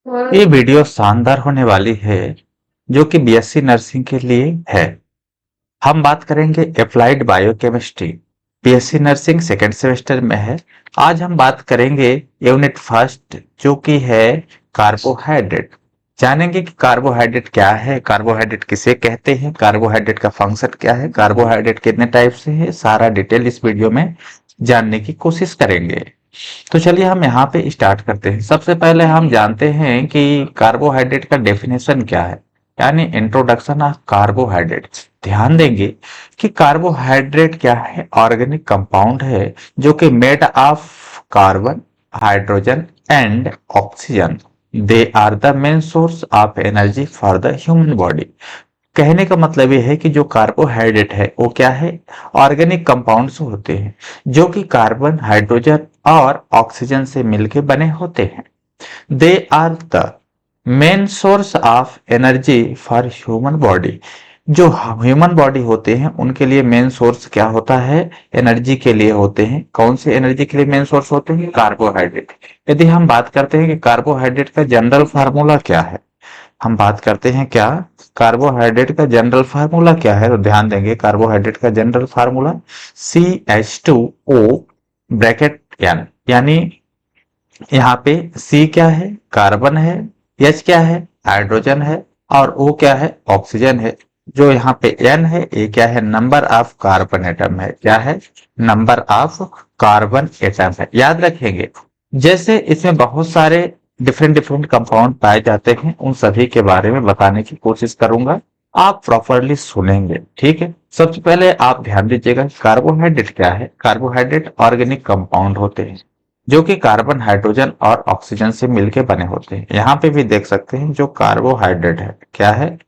ये वीडियो शानदार होने वाली है, जो कि बीएससी नर्सिंग के लिए है। हम बात करेंगे applied biochemistry. BSc nursing second semester में है। आज हम बात करेंगे यूनिट फर्स्ट, जो कि है कार्बोहाइड्रेट। जानेंगे कि कार्बोहाइड्रेट क्या है, कार्बोहाइड्रेट किसे कहते हैं, कार्बोहाइड्रेट का फंक्शन क्या है, कार्बोहाइड्रेट कितने टाइप से है, सारा डिटेल इस वीडियो में जानने की कोशिश करेंगे। तो चलिए हम यहाँ पे स्टार्ट करते हैं। सबसे पहले हम जानते हैं कि कार्बोहाइड्रेट का डेफिनेशन क्या है, यानी इंट्रोडक्शन ऑफ कार्बोहाइड्रेट्स। ध्यान देंगे कि कार्बोहाइड्रेट क्या है, ऑर्गेनिक कंपाउंड है जो कि made of carbon, hydrogen and oxygen. They are the main source of energy for the human body. कहने का मतलब ये है कि जो कार्बोहाइड्रेट है वो क्या है, ऑर्गेनिक कंपाउंड्स होते हैं जो कि कार्बन, हाइड्रोजन और ऑक्सीजन से मिलकर बने होते हैं। They are the main source of energy for human body. जो ह्यूमन बॉडी होते हैं उनके लिए मेन सोर्स क्या होता है, एनर्जी के लिए होते हैं। कौन से एनर्जी के लिए मेन सोर्स होते हैं, कार्बोहाइड्रेट। यदि हम बात करते हैं कि कार्बोहाइड्रेट का जनरल फार्मूला क्या है, हम बात करते हैं क्या, कार्बोहाइड्रेट का जनरल फार्मूला क्या है, तो ध्यान देंगे कार्बोहाइड्रेट का general formula CH2O bracket N। यानी यहाँ पे C क्या है, कार्बन है, H क्या है, हाइड्रोजन है, और O क्या है, ऑक्सीजन है। जो यहाँ पे N है, ये क्या है, नंबर ऑफ कार्बन एटम है। क्या है, नंबर ऑफ कार्बन एटम है। याद रखेंगे, जैसे इसमें बहुत सारे डिफरेंट डिफरेंट कंपाउंड पाए जाते हैं, उन सभी के बारे में बताने की कोशिश करूंगा। आप प्रॉपरली सुनेंगे, ठीक है। सबसे पहले आप ध्यान दीजिएगा कार्बोहाइड्रेट क्या है। कार्बोहाइड्रेट ऑर्गेनिक कंपाउंड होते हैं जो कि कार्बन, हाइड्रोजन और ऑक्सीजन से मिलकर बने होते हैं। यहाँ पे भी देख सकते हैं जो कार्बोहाइड्रेट है, क्या है,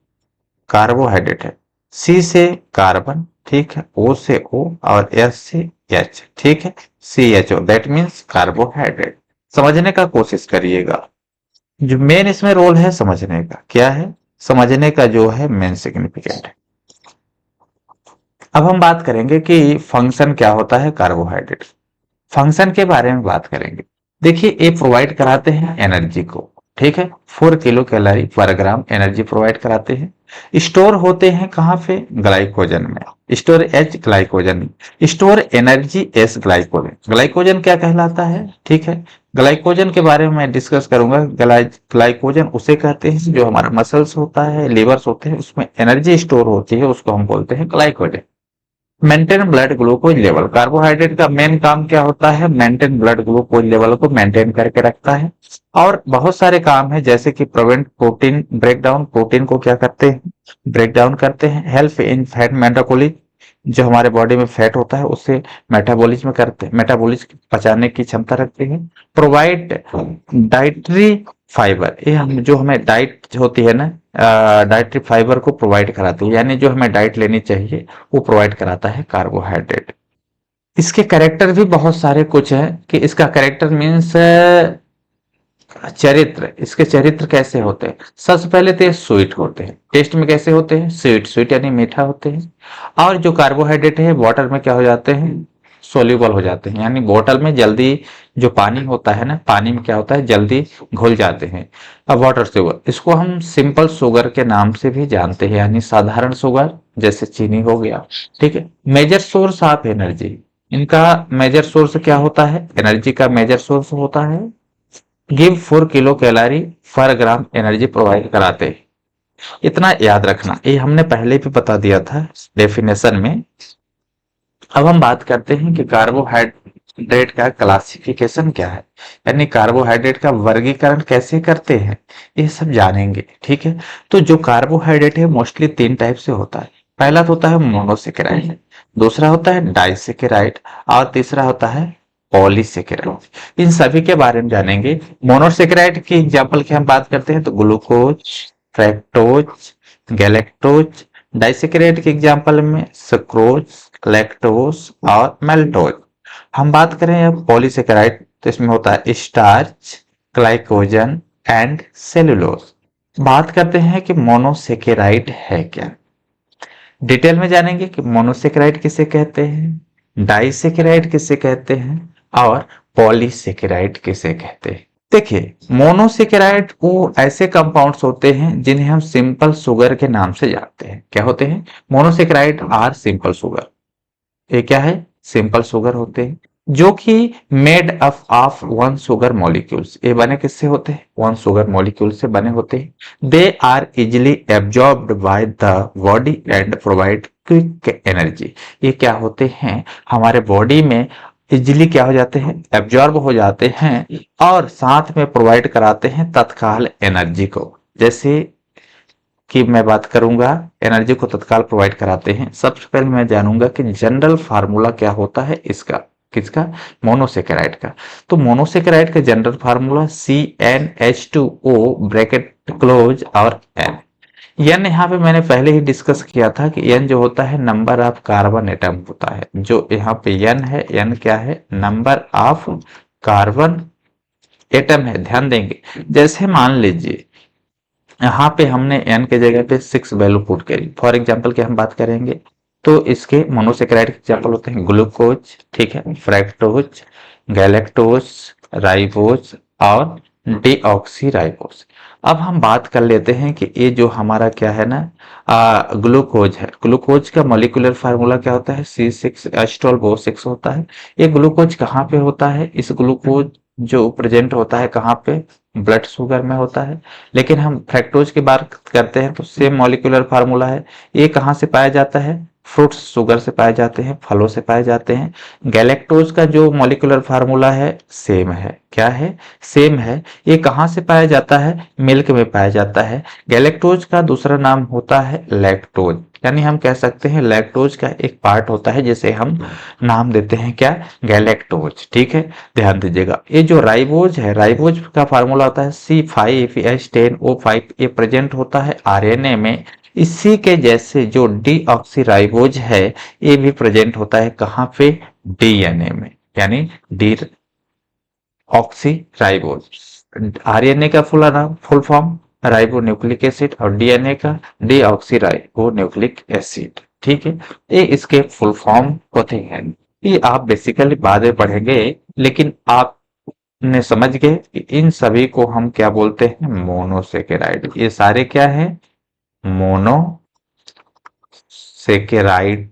कार्बोहाइड्रेट है। सी से कार्बन, ठीक है, ओ से ओ और एस से एच, ठीक है, CHO, दैट मीन्स कार्बोहाइड्रेट। समझने का कोशिश करिएगा। जो मेन इसमें रोल है समझने का, क्या है, समझने का जो है मेन सिग्निफिकेंट है। अब हम बात करेंगे कि फंक्शन क्या होता है कार्बोहाइड्रेट। फंक्शन के बारे में बात करेंगे। देखिए, ये प्रोवाइड कराते हैं एनर्जी को, ठीक है, 4 किलो कैलोरी पर ग्राम एनर्जी प्रोवाइड कराते हैं। स्टोर होते हैं कहाँ पे, ग्लाइकोजन में। Store H, glycogen. Store energy S, glycogen. Glycogen क्या कहलाता है, ठीक है, ग्लाइकोजन के बारे में मैं डिस्कस करूंगा। ग्लाइकोजन उसे कहते हैं जो हमारा मसल्स होता है, लीवर्स होते हैं, उसमें एनर्जी स्टोर होती है, उसको हम बोलते हैं glycogen. Maintain blood glucose level. Carbohydrate का मेन काम क्या होता है, मेंटेन ब्लड ग्लूकोज लेवल को मेंटेन करके रखता है। और बहुत सारे काम है, जैसे कि प्रिवेंट प्रोटीन ब्रेकडाउन। प्रोटीन को क्या करते हैं, ब्रेक डाउन करते हैं। हेल्प इन फैट मेटाबॉलिज्म, जो हमारे बॉडी में फैट होता है उससे मेटाबॉलिज्म करते हैं, मेटाबॉलिज्म पचाने की क्षमता रखते हैं। प्रोवाइड डाइटरी फाइबर, ये हम जो हमें डाइट होती है ना, डाइटरी फाइबर को प्रोवाइड कराती है, यानी जो हमें डाइट लेनी चाहिए वो प्रोवाइड कराता है कार्बोहाइड्रेट। इसके कैरेक्टर भी बहुत सारे कुछ है कि इसका कैरेक्टर मीन्स चरित्र। इसके चरित्र कैसे होते हैं, सबसे पहले तो ये स्वीट होते हैं। टेस्ट में कैसे होते हैं, स्वीट, स्वीट यानी मीठा होते हैं। और जो कार्बोहाइड्रेट है वाटर में क्या हो जाते हैं, सोल्यूबल हो जाते हैं, यानी बोतल में जल्दी, जो पानी होता है ना, पानी में क्या होता है, जल्दी घुल जाते हैं। अब वाटर शुगर, इसको हम सिंपल शुगर के नाम से भी जानते हैं, यानी साधारण शुगर, जैसे चीनी हो गया, ठीक है। मेजर सोर्स ऑफ एनर्जी, इनका मेजर सोर्स क्या होता है, एनर्जी का मेजर सोर्स होता है गिव 4 किलो कैलोरी पर ग्राम एनर्जी प्रोवाइड कराते हैं। इतना याद रखना, ये हमने पहले भी बता दिया था डेफिनेशन में। अब हम बात करते हैं कि कार्बोहाइड्रेट का क्लासिफिकेशन क्या है, यानी कार्बोहाइड्रेट का वर्गीकरण कैसे करते हैं, ये सब जानेंगे, ठीक है। तो जो कार्बोहाइड्रेट है मोस्टली 3 टाइप से होता है। पहला तो होता है मोनोसेकेराइड, दूसरा होता है डाइसेकेराइड, और तीसरा होता है पॉलीसेकेराइड। इन सभी के बारे में जानेंगे। मोनोसेकेराइड की एग्जांपल की हम बात करते हैं तो ग्लूकोज, फ्रैक्टोज, गैलेक्टोज। डाइसेकेराइड के एग्जांपल में सुक्रोज, लैक्टोज और मेल्टोज। हम बात करें अब पॉलीसेकेराइड, तो इसमें होता है स्टार्च, ग्लाइकोजन एंड सेलुलोज। बात करते हैं कि मोनोसेकेराइड है क्या, डिटेल में जानेंगे कि मोनोसेकेराइड किसे कहते हैं, डाइसेकेराइड किसे कहते हैं और पॉलीसेकेराइड किसे कहते हैं। देखिए, मोनोसेकेराइड वो ऐसे कंपाउंड्स होते हैं जिन्हें हम सिंपल शुगर के नाम से जानते हैं। क्या होते हैं? Monosaccharide are simple sugar. ये क्या है? सिंपल शुगर होते हैं जो कि made up of one sugar molecules. ये बने किससे होते हैं? वन शुगर मॉलिक्यूल से बने होते हैं। They are easily absorbed by the body and provide quick energy. ये क्या होते हैं? हमारे बॉडी में इजिली क्या हो जाते हैं? एब्जॉर्ब हो जाते हैं और साथ में प्रोवाइड कराते हैं तत्काल एनर्जी को। जैसे कि मैं बात करूंगा एनर्जी को तत्काल प्रोवाइड कराते हैं। सबसे पहले मैं जानूंगा कि जनरल फार्मूला क्या होता है इसका। किसका? मोनोसेकेराइड का। तो मोनोसेकेराइड का general formula CnH2O bracket close और N। एन यहाँ पे मैंने पहले ही डिस्कस किया था कि एन जो होता है नंबर ऑफ कार्बन एटम होता है। जो यहाँ पे एन है, एन क्या है? नंबर ऑफ कार्बन एटम है। ध्यान देंगे, जैसे मान लीजिए यहाँ पे हमने एन के जगह पे 6 वैल्यू पुट करी। फॉर एग्जांपल की हम बात करेंगे तो इसके मोनोसेकेराइड के एग्जांपल होते हैं ग्लूकोज, ठीक है, फ्रैक्टोज, गैलेक्टोज, राइबोज और डीऑक्सी। अब हम बात कर लेते हैं कि ये जो हमारा क्या है ना, ग्लूकोज है। ग्लूकोज का मॉलिक्यूलर फार्मूला क्या होता है? C6H12O6 होता है। ये ग्लूकोज कहाँ पे होता है? इस ग्लूकोज जो प्रेजेंट होता है कहाँ पे? ब्लड शुगर में होता है। लेकिन हम फ्रैक्टोज की बात करते हैं तो सेम मॉलिक्यूलर फार्मूला है। ये कहाँ से पाया जाता है? फ्रूट्स शुगर से पाए जाते हैं, फलों से पाए जाते हैं। गैलेक्टोज का जो मॉलिक्यूलर फार्मूला है सेम है। क्या है? सेम है। ये कहाँ से पाया जाता है? मिल्क में पाया जाता है। गैलेक्टोज का दूसरा नाम होता है लैक्टोज, यानी हम कह सकते हैं लैक्टोज का एक पार्ट होता है जिसे हम नाम देते हैं क्या? गैलेक्टोज। ठीक है, ध्यान दीजिएगा। ये जो राइबोज है, राइबोज का फार्मूला होता है C5H10O5। ये प्रेजेंट होता है आरएनए में। इसी के जैसे जो डीऑक्सीराइबोज है ये भी प्रेजेंट होता है कहाँ पे? डीएनए में, यानी डी ऑक्सीराइबोज। आरएनए का full form ribo nucleic acid और डीएनए का डीऑक्सीराइबो न्यूक्लिक एसिड। ठीक है, ये इसके फुल फॉर्म होते हैं। ये आप बेसिकली बाद में पढ़ेंगे, लेकिन आपने समझ गए कि इन सभी को हम क्या बोलते हैं? मोनोसेकेराइड। ये सारे क्या है? मोनोसेकेराइड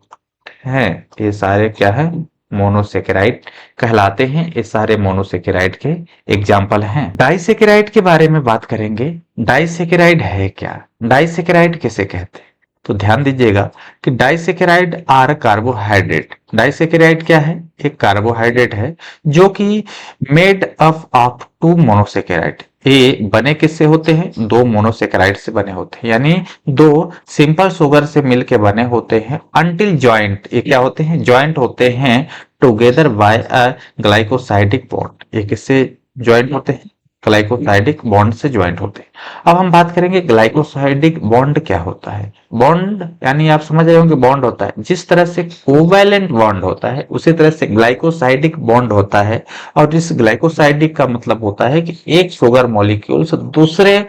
हैं। ये सारे क्या है? मोनोसेकेराइड कहलाते हैं। ये सारे मोनोसेकेराइड के एग्जाम्पल हैं। डाइसेकेराइड के बारे में बात करेंगे। डाइसेकेराइड है क्या? डाइसेकेराइड किसे कहते हैं? तो ध्यान दीजिएगा कि डाइसेकेराइड आर कार्बोहाइड्रेट। डाइसेकेराइड क्या है? एक कार्बोहाइड्रेट है जो कि made up of two monosaccharide. ये बने किससे होते हैं? दो मोनोसेकेराइड से बने होते हैं, यानी दो सिंपल शुगर से मिलके बने होते हैं। अनटिल जॉइंट, ये क्या होते हैं? जॉइंट होते हैं together by a glycosidic bond. ये किससे जॉइंट होते हैं? ग्लाइकोसाइडिक बॉन्ड से ज्वाइंट होते हैं। अब हम बात करेंगे ग्लाइकोसाइडिक बॉन्ड क्या होता है। बॉन्ड यानी आप समझ रहे होंगे बॉन्ड होता है, जिस तरह से कोवैलेंट बॉन्ड होता है उसी तरह से ग्लाइकोसाइडिक बॉन्ड होता है। और इस ग्लाइकोसाइडिक का मतलब होता है कि एक शुगर मॉलिक्यूल से दूसरे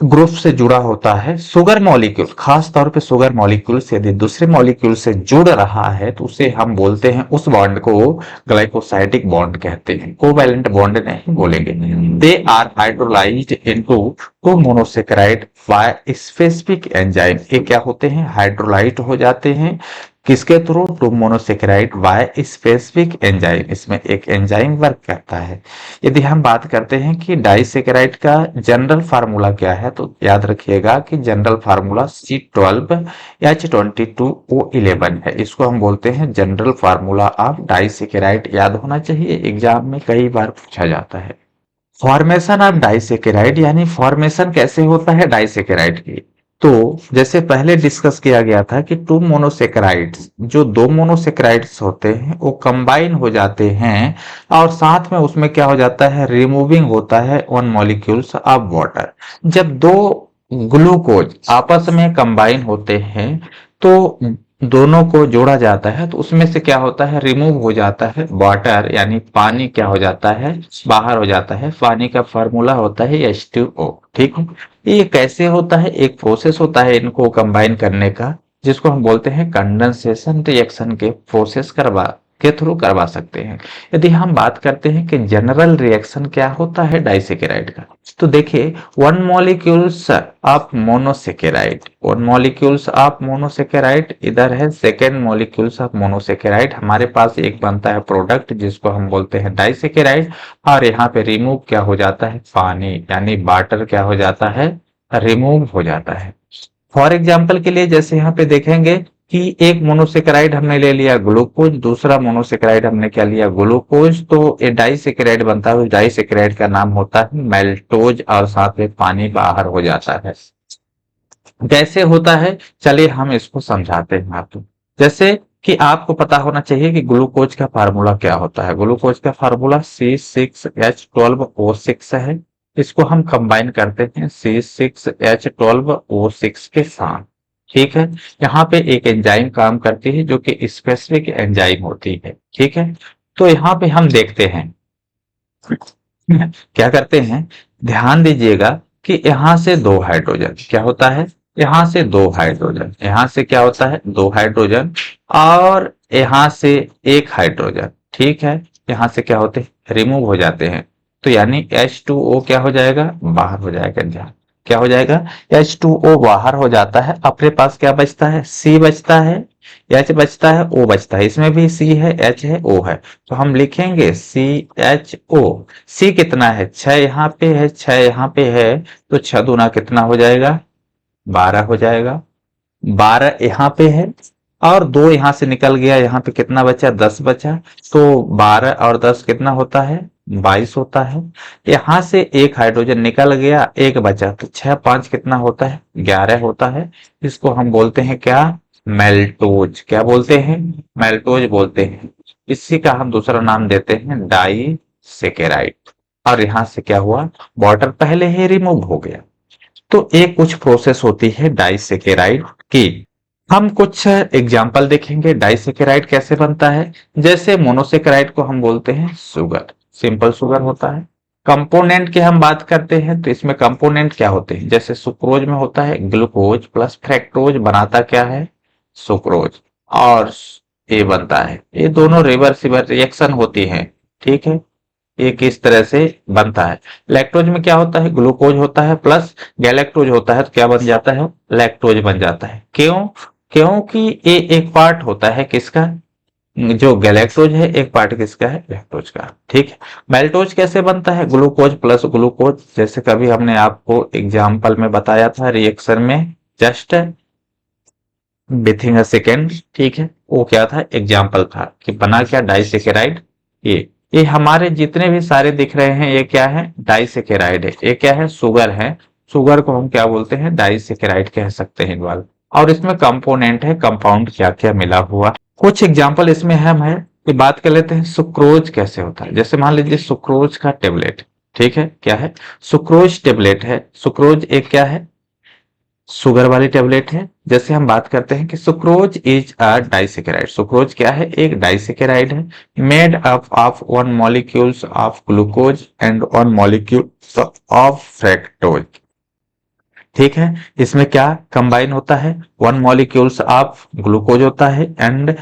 ग्रुप से जुड़ा होता है। शुगर मॉलिक्यूल, खास तौर पे शुगर मॉलिक्यूल से यदि दूसरे मॉलिक्यूल से जुड़ रहा है तो उसे हम बोलते हैं, उस बॉन्ड को ग्लाइकोसाइडिक बॉन्ड कहते हैं। कोवैलेंट बॉन्ड नहीं बोलेंगे। They are hydrolysed into two monosaccharide by specific enzyme. ये क्या होते हैं? हाइड्रोलाइज्ड हो जाते हैं। किसके through? Two monosaccharide by specific enzyme. इसमें एक एंजाइम वर्क करता है। यदि हम बात करते हैं कि डाइसेकेराइड का जनरल फार्मूला क्या है, तो याद रखिएगा कि जनरल फार्मूला C12H22O11 है। इसको हम बोलते हैं जनरल फार्मूला ऑफ डाइसेकेराइड। याद होना चाहिए, एग्जाम में कई बार पूछा जाता है। फॉर्मेशन ऑफ डाइसेकेराइड, यानी फॉर्मेशन कैसे होता है डाइसेकेराइड की। तो जैसे पहले डिस्कस किया गया था कि टू मोनोसेकेराइड्स, जो दो मोनोसेकेराइड्स होते हैं वो कंबाइन हो जाते हैं और साथ में उसमें क्या हो जाता है? रिमूविंग होता है वन मॉलिक्यूल्स ऑफ वाटर। जब दो ग्लूकोज आपस में कंबाइन होते हैं तो दोनों को जोड़ा जाता है, तो उसमें से क्या होता है? रिमूव हो जाता है वाटर, यानी पानी क्या हो जाता है? बाहर हो जाता है। पानी का फार्मूला होता है H2O। ठीक है, ये कैसे होता है? एक प्रोसेस होता है इनको कंबाइन करने का, जिसको हम बोलते हैं कंडेंसेशन रिएक्शन के प्रोसेस करवा के थ्रू करवा सकते हैं। यदि हम बात करते हैं कि जनरल रिएक्शन क्या होता है डाइसेकेराइड का, तो देखिए one molecules of monosaccharide, one molecules of monosaccharide इधर है, सेकेंड मॉलिक्यूल्स ऑफ मोनोसेकेराइड, हमारे पास एक बनता है प्रोडक्ट जिसको हम बोलते हैं डाइसेकेराइड, और यहाँ पे रिमूव क्या हो जाता है, पानी यानी वाटर क्या हो जाता है, रिमूव हो जाता है। फॉर एग्जाम्पल के लिए जैसे यहाँ पे देखेंगे कि एक मोनोसेकेराइड हमने ले लिया ग्लूकोज, दूसरा मोनोसेकेराइड हमने क्या लिया ग्लूकोज, तो ये डाइसेकेराइड बनता है, डाइसेकेराइड का नाम होता है मेल्टोज, और साथ में पानी बाहर हो जाता है। कैसे होता है, चलिए हम इसको समझाते हैं आपको। जैसे कि आपको पता होना चाहिए कि ग्लूकोज का फार्मूला क्या होता है। ग्लूकोज का फार्मूला C6H12O6 है। इसको हम कंबाइन करते हैं C6H12O6 के साथ, ठीक है। यहाँ पे एक एंजाइम काम करती है जो कि स्पेसिफिक एंजाइम होती है, ठीक है। तो यहाँ पे हम देखते हैं क्या करते हैं, ध्यान दीजिएगा कि यहाँ से दो हाइड्रोजन क्या होता है, यहाँ से दो हाइड्रोजन, यहाँ से क्या होता है दो हाइड्रोजन, और यहाँ से एक हाइड्रोजन, ठीक है। यहाँ से क्या होते हैं रिमूव हो जाते हैं, तो यानी H2O क्या हो जाएगा, बाहर हो जाएगा, ध्यान क्या हो जाएगा, H2O बाहर हो जाता है, अपने पास क्या बचता है, C बचता है, H बचता है, O बचता है, इसमें भी C है, H है, O है, तो हम लिखेंगे CHO। C कितना है, 6 यहाँ पे है, 6 यहाँ पे है, तो 6 दूना कितना हो जाएगा, 12 हो जाएगा, 12 यहाँ पे है, और 2 यहाँ से निकल गया, यहाँ पे कितना बचा, 10 बचा, तो 12 और 10 कितना होता है, 22 होता है। यहाँ से एक हाइड्रोजन निकल गया, एक बचा, तो 6 5 कितना होता है, 11 होता है। इसको हम बोलते हैं क्या, मेल्टोज, क्या बोलते हैं, मेल्टोज बोलते हैं। इसी का हम दूसरा नाम देते हैं डाइसेकेराइड। और यहाँ से क्या हुआ, वाटर पहले ही रिमूव हो गया। तो एक कुछ प्रोसेस होती है डाइसेकेराइड की। हम कुछ एग्जाम्पल देखेंगे डाइसेकेराइड कैसे बनता है। जैसे मोनोसेकेराइड को हम बोलते हैं शुगर, सिंपल शुगर होता है। कंपोनेंट की हम बात करते हैं तो इसमें कंपोनेंट क्या होते हैं, जैसे सुक्रोज में होता है ग्लूकोज प्लस फ्रैक्टोज, बनाता क्या है, सुक्रोज, और ये बनता है, ये दोनों रिवर्सिबल रिएक्शन होती है, ठीक है। ये किस तरह से बनता है, लैक्टोज में क्या होता है, ग्लूकोज होता है प्लस गैलेक्टोज होता है, तो क्या बन जाता है, लैक्टोज बन जाता है। क्यों, क्योंकि ये एक पार्ट होता है किसका, जो गैलेक्टोज है, एक पार्ट किसका है, लैक्टोज का, ठीक है। मेल्टोज कैसे बनता है, ग्लूकोज प्लस ग्लूकोज, जैसे कभी हमने आपको एग्जाम्पल में बताया था रिएक्शन में, जस्ट विथिन अ सेकेंड, ठीक है। वो क्या था, एग्जाम्पल था कि बना क्या, डाइसेकेराइड। ये हमारे जितने भी सारे दिख रहे हैं ये क्या है, डाइसेकेराइड है। ये क्या है, शुगर है, शुगर को हम क्या बोलते हैं, डाइसेकेराइड कह सकते हैं इनवाल। और इसमें कंपोनेंट है, कंपाउंड क्या क्या मिला हुआ। कुछ एग्जाम्पल इसमें हम है कि बात कर लेते हैं सुक्रोज कैसे होता है। जैसे मान लीजिए सुक्रोज का टेबलेट, ठीक है, क्या है, सुक्रोज टेबलेट है। सुक्रोज एक क्या है, शुगर वाली टेबलेट है। जैसे हम बात करते हैं कि sucrose is a disaccharide, sucrose क्या है, एक डाइसेकेराइड है, made up of one molecules of glucose and one molecule of fructose, ठीक है। इसमें क्या कंबाइन होता है, वन मॉलिक्यूल्स ऑफ ग्लूकोज होता है and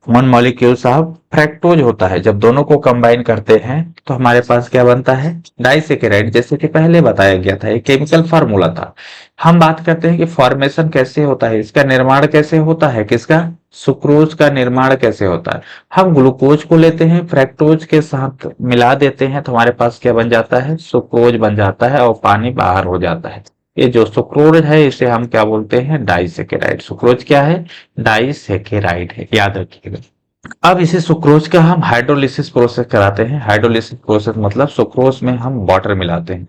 one molecules of fructose होता है। जब दोनों को कंबाइन करते हैं तो हमारे पास क्या बनता है, डाइसेकेराइड, जैसे कि पहले बताया गया था, एक केमिकल फार्मूला था। हम बात करते हैं कि फॉर्मेशन कैसे होता है, इसका निर्माण कैसे होता है, किसका, सुक्रोज का निर्माण कैसे होता है। हम ग्लूकोज को लेते हैं, फ्रैक्टोज के साथ मिला देते हैं, तो हमारे पास क्या बन जाता है, सुक्रोज बन जाता है, और पानी बाहर हो जाता है। ये जो सुक्रोज है इसे हम क्या बोलते हैं, डाइसेकेराइड। सुक्रोज क्या है, डाइसेकेराइड है, याद रखिएगा। अब इसे सुक्रोज का हम हाइड्रोलिसिस प्रोसेस कराते हैं। हाइड्रोलिसिस प्रोसेस मतलब सुक्रोज में हम वाटर मिलाते हैं।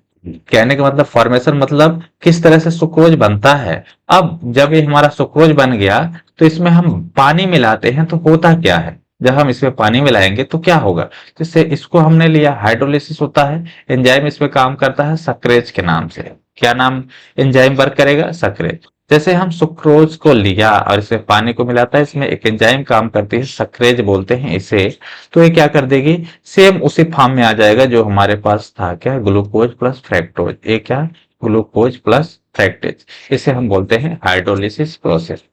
कहने का मतलब फॉर्मेशन मतलब किस तरह से सुक्रोज बनता है। अब जब ये हमारा सुक्रोज बन गया तो इसमें हम पानी मिलाते हैं, तो होता क्या है, जब हम इसमें पानी मिलाएंगे तो क्या होगा, जिससे इसको हमने लिया हाइड्रोलिसिस होता है। एंजाइम इसमें काम करता है सक्रेज के नाम से। क्या नाम एंजाइम वर्क करेगा, सक्रेज। जैसे हम सुक्रोज को लिया और इसमें पानी को मिलाता है, इसमें एक एंजाइम काम करती है, सक्रेज बोलते हैं इसे। तो ये क्या कर देगी, सेम उसी फॉर्म में आ जाएगा जो हमारे पास था, क्या, ग्लूकोज प्लस फ्रैक्टोज। ये क्या, ग्लूकोज प्लस फ्रैक्टेज, इसे हम बोलते हैं हाइड्रोलिसिस प्रोसेस।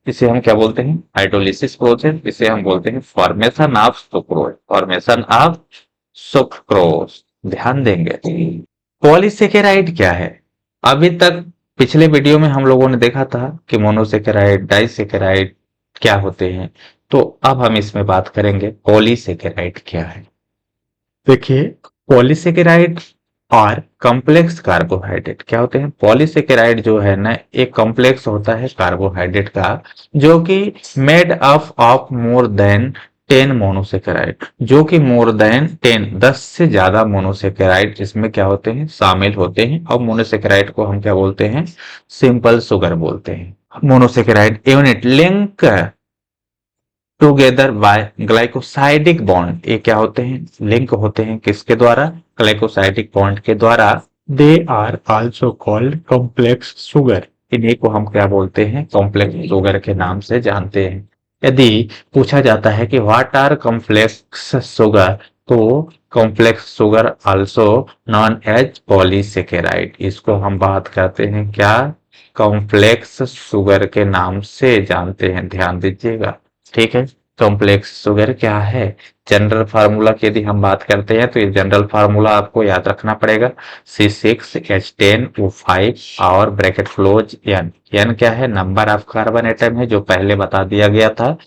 इसे हम क्या बोलते हैं? Hydrolysis process. इसे हम बोलते हैं formation of sucrose, formation of sucrose. ध्यान देंगे। पॉलीसेकेराइड क्या है? अभी तक पिछले वीडियो में हम लोगों ने देखा था कि मोनोसेकेराइड, डाइसेकेराइड क्या होते हैं। तो अब हम इसमें बात करेंगे पॉलीसेकेराइड क्या है। देखिए, पॉलीसेकेराइड और कॉम्प्लेक्स कार्बोहाइड्रेट क्या होते हैं? पॉलीसेकेराइड जो है ना, एक कॉम्प्लेक्स होता है कार्बोहाइड्रेट का, जो कि made up of more than 10 monosaccharide, जो कि मोर देन 10, 10 से ज्यादा मोनोसेकेराइड इसमें क्या होते हैं? शामिल होते हैं। और मोनोसेकेराइड को हम क्या बोलते हैं? सिंपल शुगर बोलते हैं। Monosaccharide unit link together by glycosidic bond, ये क्या होते हैं? लिंक होते हैं किसके द्वारा? ग्लाइकोसाइडिक बॉन्ड के द्वारा। They are also called complex sugar, इन्हीं को हम क्या बोलते हैं? कॉम्प्लेक्स शुगर के नाम से जानते हैं। यदि पूछा जाता है कि व्हाट आर कॉम्प्लेक्स शुगर, तो complex sugar also known as polysaccharide, इसको हम बात करते हैं क्या? कॉम्प्लेक्स शुगर के नाम से जानते हैं। ध्यान दीजिएगा, ठीक है। कॉम्प्लेक्स शुगर क्या है? जनरल फार्मूला की यदि हम बात करते हैं तो ये जनरल फार्मूला आपको याद रखना पड़ेगा। C6H10O5 और ब्रैकेट क्लोज N। N क्या है? नंबर ऑफ कार्बन एटम है, जो पहले बता दिया गया था।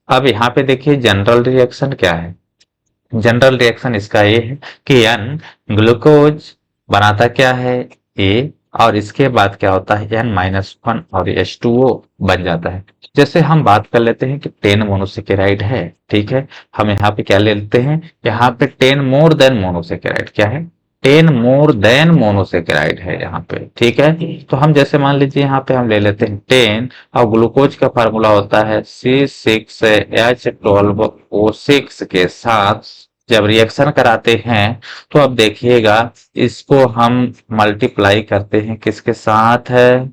अब यहाँ पे देखिए जनरल रिएक्शन क्या है। जनरल रिएक्शन इसका ये है कि N ग्लूकोज बनाता क्या है? A, और इसके बाद क्या होता है? N-1 और H2O बन जाता है। जैसे हम बात कर लेते हैं कि 10 मोनोसेकेराइड है, ठीक है। हम यहाँ पे क्या ले लेते हैं? यहाँ पे 10 मोर देन मोनोसेकेराइड क्या है? 10 मोर देन मोनोसेकेराइड है यहाँ पे, ठीक है। तो हम जैसे मान लीजिए यहाँ पे हम ले लेते हैं 10, और ग्लूकोज का फार्मूला होता है C6H12O6 के साथ जब रिएक्शन कराते हैं, तो अब देखिएगा, इसको हम मल्टीप्लाई करते हैं किसके साथ है?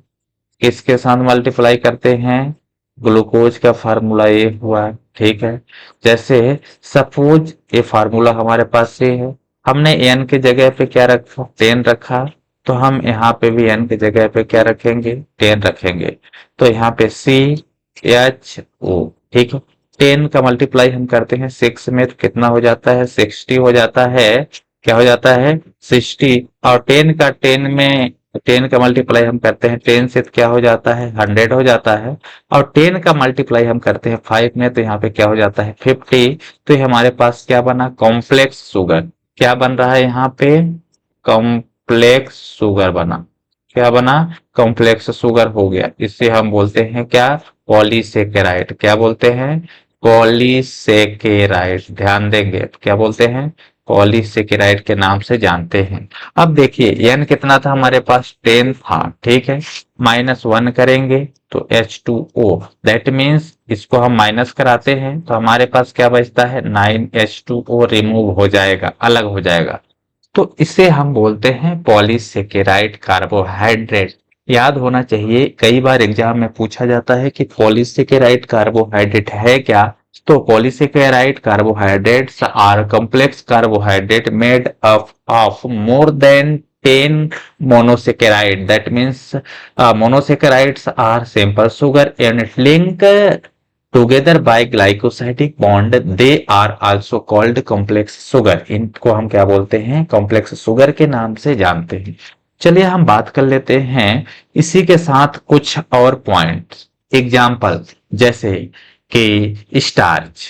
किसके साथ मल्टीप्लाई करते हैं? ग्लूकोज का फार्मूला ये हुआ, ठीक है। जैसे सपोज ये फार्मूला हमारे पास ये है, हमने एन की जगह पे क्या रखा? 10 रखा, तो हम यहाँ पे भी एन की जगह पे क्या रखेंगे? 10 रखेंगे। तो यहाँ पे CHO, ठीक है। 10 का मल्टीप्लाई हम करते हैं 6 में, तो कितना हो जाता है? 60 हो जाता है। क्या हो जाता है? 60। और 10 का 10 में 10 का मल्टीप्लाई हम करते हैं 10 से, तो क्या हो जाता है? 100 हो जाता है। और 10 का मल्टीप्लाई हम करते हैं 5 में, तो यहाँ पे क्या हो जाता है? 50। तो ये हमारे पास क्या बना? Complex sugar. क्या बन रहा है यहाँ पे? कॉम्प्लेक्स शुगर बना। क्या बना? कॉम्प्लेक्स शुगर हो गया। इसे हम बोलते हैं क्या? पॉलीसेकेराइड। क्या बोलते हैं? पॉलीसेकेराइड। ध्यान देंगे, क्या बोलते हैं? पॉलीसेकेराइड के नाम से जानते हैं। अब देखिए एन कितना था हमारे पास? 10 था, ठीक है। -1 करेंगे तो H2O, दैट मीन्स इसको हम माइनस कराते हैं तो हमारे पास क्या बचता है? 9H2O रिमूव हो जाएगा, अलग हो जाएगा। तो इसे हम बोलते हैं पॉलीसेकेराइड कार्बोहाइड्रेट। याद होना चाहिए, कई बार एग्जाम में पूछा जाता है कि पॉलीसेकेराइड कार्बोहाइड्रेट है क्या? तो polysaccharide carbohydrates are complex carbohydrate made up of more than 10 monosaccharide. That means monosaccharides are simple sugar and link together by glycosidic bond. They are also called complex sugar. इनको हम क्या बोलते हैं? Complex sugar के नाम से जानते हैं। चलिए हम बात कर लेते हैं इसी के साथ कुछ और पॉइंट्स, एग्जाम्पल, जैसे कि स्टार्च।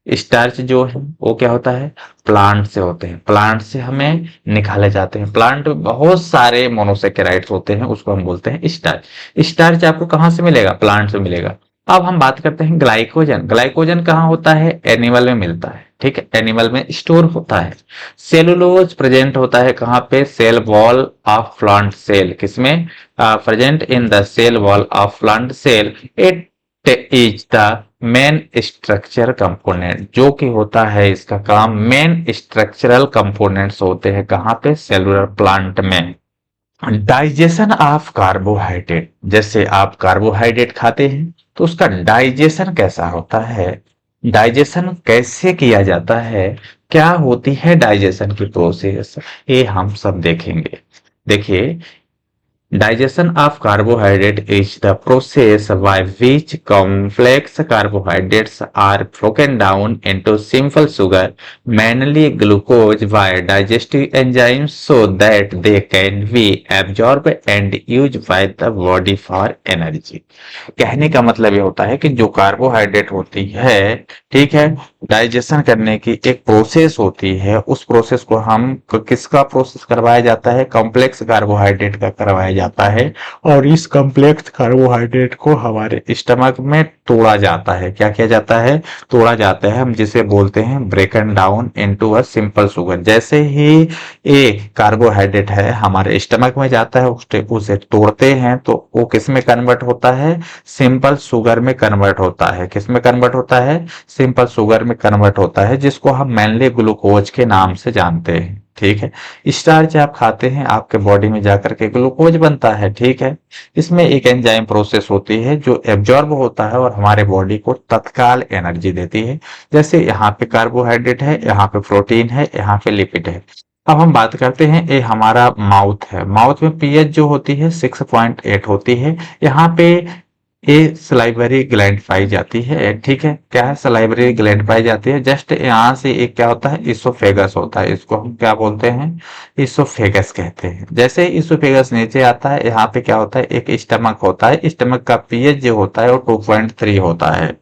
स्टार्च जो है वो क्या होता है? प्लांट से होते हैं, प्लांट से हमें निकाले जाते हैं। प्लांट में बहुत सारे मोनोसेकेराइड्स होते हैं, उसको हम बोलते हैं स्टार्च। स्टार्च आपको कहाँ से मिलेगा? प्लांट से मिलेगा। अब हम बात करते हैं ग्लाइकोजन। ग्लाइकोजन कहाँ होता है? एनिमल में मिलता है, ठीक है, एनिमल में स्टोर होता है। सेलुलोज प्रेजेंट होता है कहाँ पे? Cell wall of plant cell. किसमें? Present in the cell wall of plant cell. It is the main structure component, जो कि होता है इसका काम, मेन स्ट्रक्चरल कंपोनेंट्स होते हैं कहाँ पे? सेलुलर प्लांट में। डाइजेशन ऑफ कार्बोहाइड्रेट, जैसे आप कार्बोहाइड्रेट खाते हैं तो उसका डाइजेशन कैसा होता है? डाइजेशन कैसे किया जाता है? क्या होती है डाइजेशन की प्रोसेस? ये हम सब देखेंगे। देखिए, Digestion of carbohydrate is the process by which complex carbohydrates are broken down into simple sugar, mainly glucose, by digestive enzymes so that they can be absorbed and used by the body for energy। कहने का मतलब ये होता है कि जो carbohydrate होती है, ठीक है, डाइजेशन करने की एक प्रोसेस होती है, उस प्रोसेस को हम किसका प्रोसेस करवाया जाता है, कॉम्प्लेक्स कार्बोहाइड्रेट का करवाया जाता है। और इस कॉम्प्लेक्स कार्बोहाइड्रेट को हमारे स्टमक में तोड़ा जाता है। क्या किया जाता है? तोड़ा जाता है, हम जिसे बोलते हैं ब्रेकन down into a simple sugar. जैसे ही ये कार्बोहाइड्रेट है हमारे स्टमक में जाता है, उसे तोड़ते हैं तो वो किस में कन्वर्ट होता है? सिंपल शुगर में कन्वर्ट होता है। किस में कन्वर्ट होता है? सिंपल शुगर में कन्वर्ट होता है, जिसको हम मेनली ग्लूकोज के नाम से जानते हैं। ठीक है, स्टार्च आप खाते हैं, आपके बॉडी में जाकर के ग्लूकोज बनता है। ठीक है, इसमें एक एंजाइम प्रोसेस होती है जो एब्जॉर्ब होता है और हमारे बॉडी को तत्काल एनर्जी देती है। जैसे यहाँ पे कार्बोहाइड्रेट है, यहाँ पे प्रोटीन है, यहाँ पे लिपिड है। अब हम बात करते हैं, ये हमारा माउथ है। माउथ में पीएच जो होती है 6.8 होती है। यहाँ पे ये सलाइवरी ग्लैंड पाई जाती है। ठीक है, क्या है? सलाइवरी ग्लैंड पाई जाती है। जस्ट यहाँ से एक क्या होता है? इसोफेगस होता है। इसको हम क्या बोलते हैं? इसोफेगस कहते हैं। जैसे इसोफेगस नीचे आता है, यहाँ पे क्या होता है? एक स्टमक होता है। स्टमक का पीएच जो होता है वो 2.3 होता है।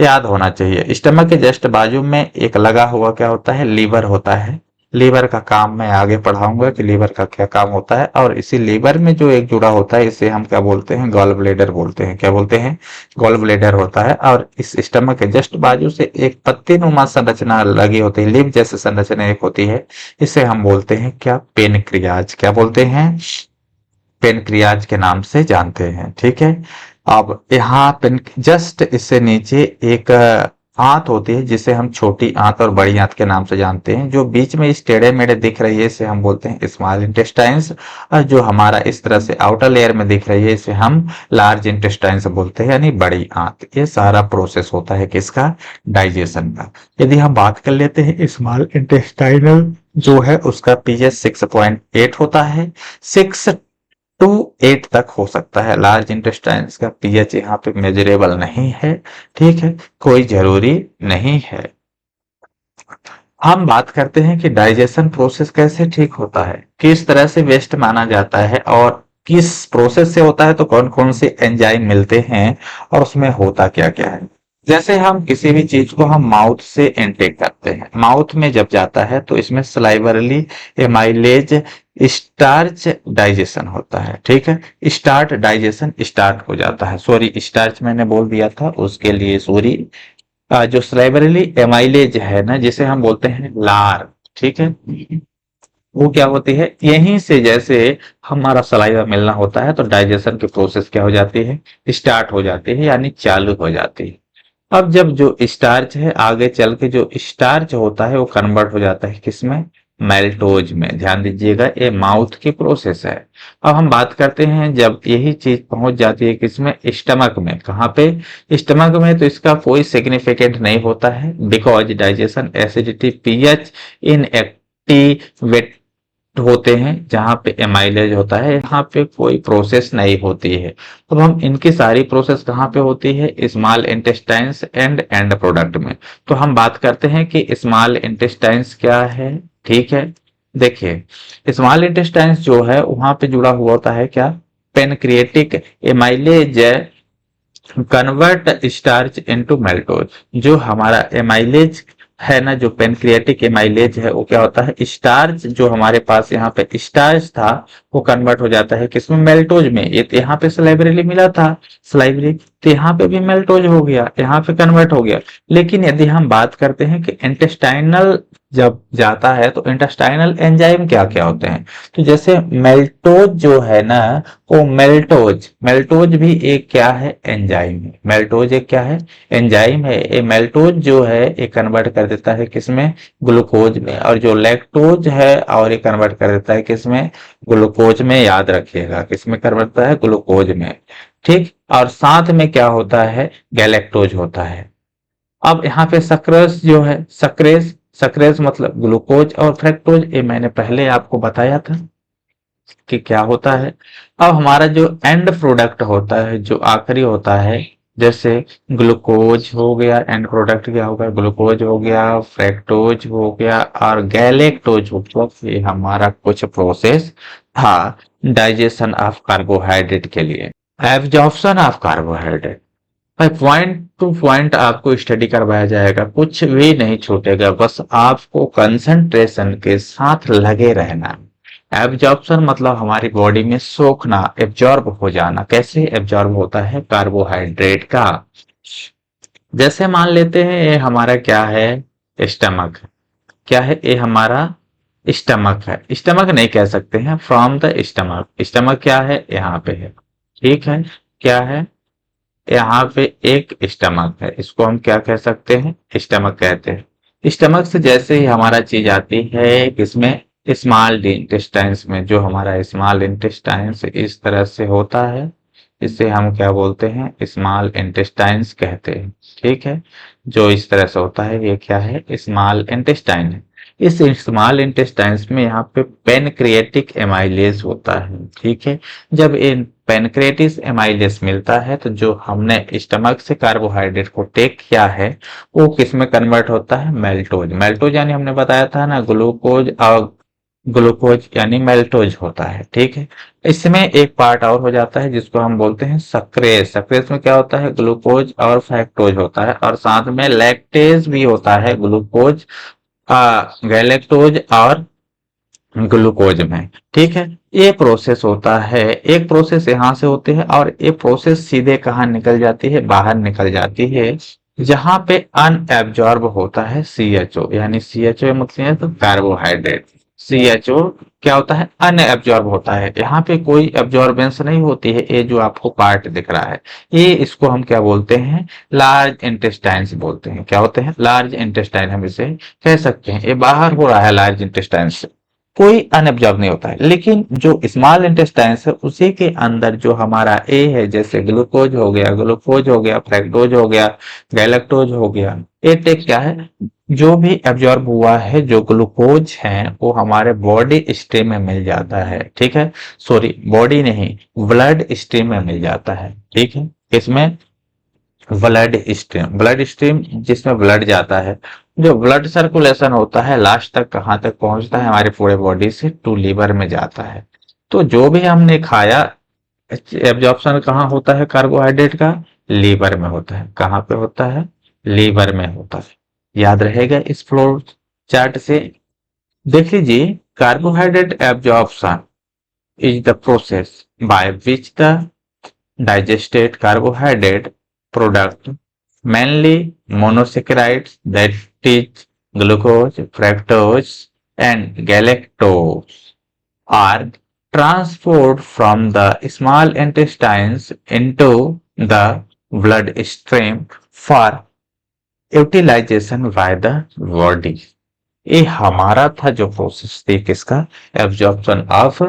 याद होना चाहिए। स्टमक के जस्ट बाजू में एक लगा हुआ क्या होता है? लीवर होता है। लीवर का काम मैं आगे पढ़ाऊंगा कि लीवर का क्या काम होता है। और इसी लीवर में जो एक जुड़ा होता है इसे हम क्या बोलते हैं? गॉल ब्लेडर बोलते हैं। क्या बोलते हैं? गॉल ब्लेडर होता है। और इस स्टमक के जस्ट बाजू से एक पत्ती नुमा संरचना लगी होती है, लिव जैसी संरचना एक होती है। इसे हम बोलते हैं क्या? पेनक्रियाज। क्या बोलते हैं? पेनक्रियाज के नाम से जानते हैं। ठीक है, अब यहाँ पेन जस्ट इससे नीचे एक आंत होती है जिसे हम छोटी आंत और बड़ी आंत के नाम से जानते हैं। जो बीच में इस टेढ़े मेढ़े दिख रही है इसे हम बोलते हैं स्मॉल इंटेस्टाइन्स। और जो हमारा इस तरह से आउटर लेयर में दिख रही है इसे हम लार्ज इंटेस्टाइन्स बोलते हैं, यानी बड़ी आंत। ये सारा प्रोसेस होता है किसका? डाइजेशन का। यदि हम बात कर लेते हैं स्मॉल इंटेस्टाइनल जो है उसका पीएच 6.8 होता है। 6 टू 8 तक हो सकता है। लार्ज इंटेस्टाइन्स का पीएच यहाँ पे मेजरेबल नहीं है। ठीक है, कोई जरूरी नहीं है। हम बात करते हैं कि डाइजेशन प्रोसेस कैसे ठीक होता है, किस तरह से वेस्ट माना जाता है और किस प्रोसेस से होता है, तो कौन कौन से एंजाइम मिलते हैं और उसमें होता क्या क्या है। जैसे हम किसी भी चीज को हम माउथ से इनटेक करते हैं, माउथ में जब जाता है तो इसमें सलाइवरली एमाइलेज स्टार्च डाइजेशन होता है। ठीक है, स्टार्ट डाइजेशन स्टार्ट हो जाता है। सॉरी, स्टार्च मैंने बोल दिया था, उसके लिए सॉरी। जो सलाइवरली एमाइलेज है ना, जिसे हम बोलते हैं लार, ठीक है, वो क्या होती है? यहीं से जैसे हमारा सलाइवा मिलना होता है तो डाइजेशन की प्रोसेस क्या हो जाती है? स्टार्ट हो जाती है, यानी चालू हो जाती है। अब जब जो स्टार्च है आगे चल के जो स्टार्च होता है वो कन्वर्ट हो जाता है किसमें? मैल्टोज में। ध्यान दीजिएगा, ये माउथ की प्रोसेस है। अब हम बात करते हैं जब यही चीज पहुंच जाती है किसमें? स्टमक में। कहाँ पे? स्टमक में। तो इसका कोई सिग्निफिकेंट नहीं होता है, because digestion acidity pH in activate होते हैं। जहां पे एमाइलेज होता है यहाँ पे कोई प्रोसेस नहीं होती है। अब हम इनकी सारी प्रोसेस कहाँ पे होती है? Small intestines and and product में। तो हम बात करते हैं कि स्मॉल इंटेस्टाइन्स क्या है। ठीक है, देखिए स्मॉल इंटेस्टाइन्स जो है वहां पे जुड़ा हुआ होता है क्या? Pancreatic amylase convert starch into maltose. जो हमारा एमाइलेज है ना, जो पेनक्रियाटिक एमाइलेज है वो क्या होता है? स्टार्च जो हमारे पास यहाँ पे स्टार्च था वो कन्वर्ट हो जाता है किसमें? मेल्टोज में। ये तो यहाँ पे स्लाइवरी मिला था, स्लाइवरी, तो यहाँ पे भी मेल्टोज हो गया, यहाँ पे कन्वर्ट हो गया। लेकिन यदि हम बात करते हैं कि इंटेस्टाइनल जब जाता है तो इंटेस्टाइनल एंजाइम क्या क्या होते हैं, तो जैसे मेल्टोज जो है ना, वो मेल्टोज, मेल्टोज भी एक क्या है? एंजाइम है। मेल्टोज एक क्या है? एंजाइम है। ये मेल्टोज जो है ये कन्वर्ट कर देता है किसमें? ग्लूकोज में। और जो लैक्टोज है और ये कन्वर्ट कर देता है किसमें? ग्लूकोज में। याद रखिएगा, किसमें कन्वर्ट होता है? ग्लूकोज में। ठीक, और साथ में क्या होता है? गैलेक्टोज होता है। अब यहाँ पे सक्रेस जो है, सक्रेस, सक्रेस मतलब ग्लूकोज, और फ्रक्टोज ये मैंने पहले आपको बताया था। कि क्या होता है। अब हमारा जो एंड प्रोडक्ट होता है, जो आखिरी होता है, जैसे ग्लूकोज हो गया, एंड प्रोडक्ट क्या होगा, ग्लूकोज हो गया, फ्रैक्टोज हो गया और गैलेक्टोज हो गया। ये हमारा कुछ प्रोसेस था डाइजेशन ऑफ कार्बोहाइड्रेट के लिए। एब्जॉर्प्शन ऑफ कार्बोहाइड्रेट भाई पॉइंट टू पॉइंट आपको स्टडी करवाया जाएगा, कुछ भी नहीं छूटेगा, बस आपको कंसंट्रेशन के साथ लगे रहना। एब्जॉर्प्शन मतलब हमारी बॉडी में सोखना, एब्जॉर्ब हो जाना। कैसे एब्जॉर्ब होता है कार्बोहाइड्रेट का, जैसे मान लेते हैं ये हमारा क्या है, स्टमक। क्या है ये हमारा स्टमक है, स्टमक नहीं कह सकते हैं, फ्रॉम द स्टमक। स्टमक क्या है, यहाँ पे है, ठीक है। क्या है, यहाँ पे एक स्टमक है, इसको हम क्या कह सकते हैं, स्टमक कहते हैं। स्टमक से जैसे ही हमारा चीज आती है किसमें, स्मॉल इंटेस्टाइन्स में। जो हमारा स्मॉल इंटेस्टाइन्स इस तरह से होता है, इसे हम क्या बोलते हैं, स्मॉल इंटेस्टाइन्स कहते हैं, ठीक है। जो इस तरह से होता है ये क्या है, स्मॉल इंटेस्टाइन है। इस स्मॉल इंटेस्टाइन्स में यहाँ पे पेनक्रिएटिक एमाइलेज होता है, ठीक है। जब इन पेनक्रेटिस एमाइलेस मिलता है तो जो हमने स्टमक से कार्बोहाइड्रेट को टेक किया है वो किस में कन्वर्ट होता है, मेल्टोज। मेल्टोज यानी हमने बताया था ना, ग्लूकोज और ग्लूकोज यानी मेल्टोज होता है, ठीक है। इसमें एक पार्ट और हो जाता है जिसको हम बोलते हैं सक्रेज। सक्रेज में क्या होता है, ग्लूकोज और फ्रैक्टोज होता है और साथ में लैक्टेज भी होता है, ग्लूकोज गैलेक्टोज और ग्लूकोज में, ठीक है। ये प्रोसेस होता है, एक प्रोसेस यहाँ से होती है और ये प्रोसेस सीधे कहाँ निकल जाती है, बाहर निकल जाती है, जहां पे अनएब्जॉर्ब होता है CHO। यानी CHO मतलब तो कार्बोहाइड्रेट। CHO क्या होता है, अनएब्जॉर्ब होता है, यहाँ पे कोई एब्जॉर्बेंस नहीं होती है। ये जो आपको पार्ट दिख रहा है ये, इसको हम क्या बोलते हैं, लार्ज इंटेस्टाइन्स बोलते हैं। क्या होते हैं, लार्ज इंटेस्टाइन हम इसे कह सकते हैं। ये बाहर हो रहा है लार्ज इंटेस्टाइन से, कोई अनएब्जॉर्ब नहीं होता है। लेकिन जो स्मॉल इंटेस्टाइन्स है उसी के अंदर जो हमारा ए है, जैसे ग्लूकोज हो गया, फ्रैक्टोज हो गया, गैलेक्टोज हो गया, ये टेक क्या है, जो भी एब्जॉर्ब हुआ है, जो ग्लूकोज है वो हमारे बॉडी स्ट्रीम में मिल जाता है, ठीक है। सॉरी बॉडी नहीं, ब्लड स्ट्रीम में मिल जाता है, ठीक है। इसमें ब्लड स्ट्रीम, ब्लड स्ट्रीम जिसमें ब्लड जाता है, जो ब्लड सर्कुलेशन होता है लास्ट तक कहाँ तक पहुंचता है, हमारे पूरे बॉडी से टू लीवर में जाता है। तो जो भी हमने खाया, एब्जॉर्प्शन कहाँ होता है कार्बोहाइड्रेट का, लीवर में होता है। कहाँ पे होता है, लीवर में होता है। याद रहेगा इस फ्लो चार्ट से। देख लीजिए, carbohydrate absorption is the process by which the digested carbohydrate product, mainly monosaccharides, that is glucose, fructose and galactose, are transported from the small intestines into the bloodstream for utilization by the body। ये हमारा था जो process थी किसका, absorption of